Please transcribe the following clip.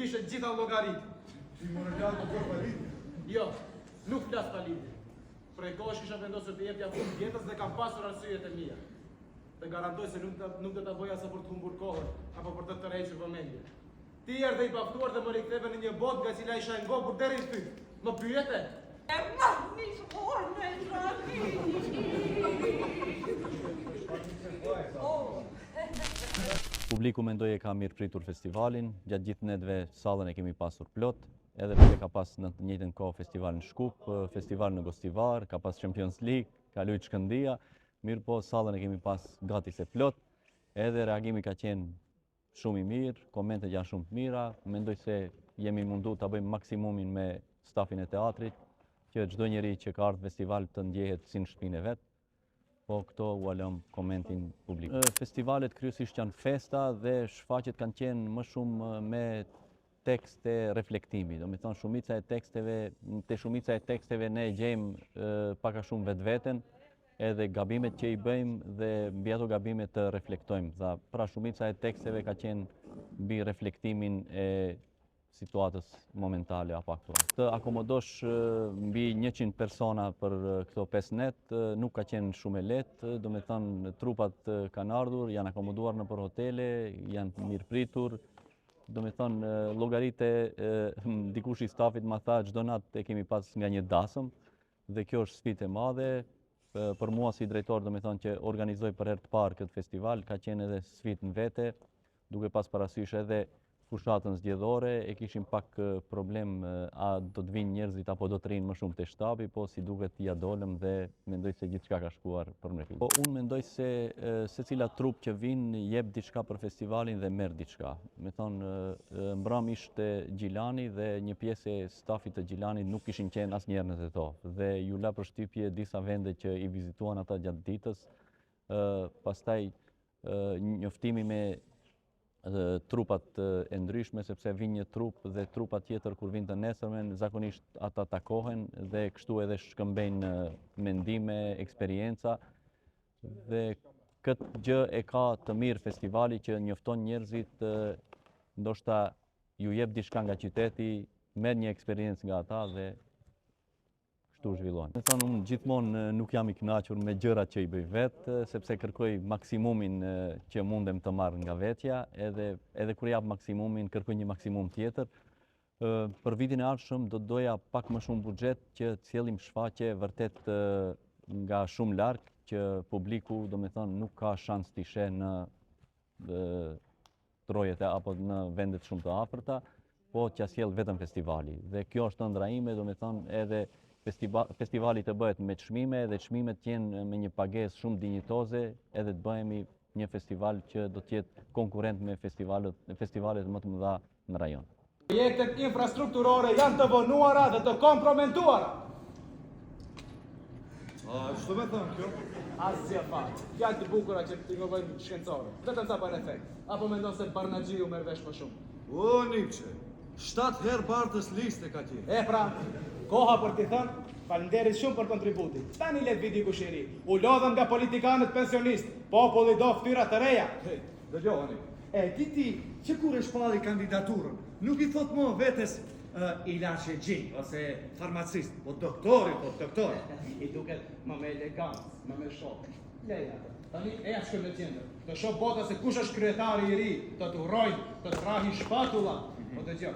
prishe gjitha llogaritë. Ti më rëgjallë të kërë palitë? Jo, nuk flas palitë. Prej kohësh isha vendosur të jepja fund jetës dhe kam pasur arsyet e mia. Të garantoj se nuk do ta bëja sa për të humbur kohën apo për të tërhequr vëmendjen. Ti erdhe i paftuar dhe më riktheve në një botë nga cila isha ngopur deri në fytyrë. Më pyete? Publiku mendoj e ka mirë pritur festivalin, gjatë gjithë netëve sallën e kemi pasur plot, edhe pse ka pas në të njëjtën kohë festival në Shkup, festival në Gostivar, ka pas Champions League, ka luajtur Shkëndia, mirë po sallën e kemi pas gati se plot, edhe reagimi ka qenë shumë i mirë, komentet janë shumë të mira, mendoj se jemi mundu ta bëjmë maksimumin me stafin e teatrit, që çdo njeri që ka ardhur festival të ndjehet si në shtëpinë e vet. Po këto u alëm komentin publik. Festivalet kryesisht janë festa dhe shfaqjet kanë qenë më shumë me tekste reflektimi. Do me thonë shumica e teksteve ne gjejmë pak a shumë vetveten, edhe gabimet që i bëjmë dhe mbi ato gabime të reflektojmë. Pra shumica e teksteve ka qenë mbi reflektimin e situatës momentale apo aktuale. Të akomodosh mbi 100 persona për këto 5 net nuk ka qenë shumë e lehtë, do me thënë trupat kanë ardhur, janë akomoduar në për hotele, janë mirë pritur, do me thënë llogaritë dikush i stafit ma tha çdo natë e kemi pas nga një dasëm dhe kjo është sfidë e madhe. Për mua si drejtor, do me thënë që organizoj për herë të parë këtë festival, ka qenë edhe sfidë në vete, duke pas parasysh edhe fushatën zgjedhore, e kishim pak problem a do të vinë njerëzit apo do të rinë më shumë te shtabi, po si duket ja dolëm dhe mendoj se gjithçka ka shkuar përmrekullt. Po unë mendoj se secila trup që vinë jep diçka për festivalin dhe merr diçka. Me thonë mbram ishte Gjilani dhe një pjesë e stafit të Gjilanit nuk kishin qenë asnjëherë në Teto dhe ju la përshtypje disa vende që i vizituan ata gjatë ditës, pastaj njoftimi me trupat e ndryshme, sepse vinë një trup dhe trupat tjetër kur vinë të nesërmen, zakonisht ata takohen dhe kështu edhe shkëmbejnë mendime, eksperienca dhe këtë gjë e ka të mirë festivali që njofton njerëzit, ndoshta ju jep diçka nga qyteti, merr një eksperiencë nga ata dhe kështu zhvillohen. Me thonë, unë gjithmonë nuk jam i kënaqur me gjërat që i bëj vetë, sepse kërkoj maksimumin që mundem të marr nga vetja, edhe kur jap maksimumin, kërkoj një maksimum tjetër. Për vitin e ardhshëm do doja pak më shumë buxhet që të sjellim shfaqje vërtet nga shumë larg, që publiku, do me thonë, nuk ka shans t'i sheh në trojet apo në vendet shumë të afërta, po që sjell vetëm festivali. Dhe kjo është ëndra ime, do me thonë, edhe festivali të bëhet me çmime dhe çmimet të jenë me një pagesë shumë dinjitoze, edhe të bëhemi një festival që do të jetë konkurrent me festivalet më të mëdha në rajon. Projektet infrastrukturore janë të vonuara dhe të komprometuara. Ç'do me thënë kjo? Asgjë fare. Fjalë të bukura që t'i ngovojnë shkencore. Vetëm sa bën efekt. Apo mendon se Barnaxhiu merr vesh më shumë? O, Nikçe, 7 herë partës liste ka qenë. Pra, koha për t'i thënë, falenderit shumë për kontributin. Tani let vidi kushiri. U lodhëm nga politikanët pensionistë. Populli do fytyra të reja. Dëgjoni. Ti që kur e shpalli kandidaturën, nuk i thot më vetes ilaçe gjin ose farmacist, po doktori. I duket më me elegancë, më me shok. Leja. Tani e ashtu në qendër. Të shoh bota se kush është kryetari i ri, të urrojnë, të trahi shpatulla. Po dëgjoj.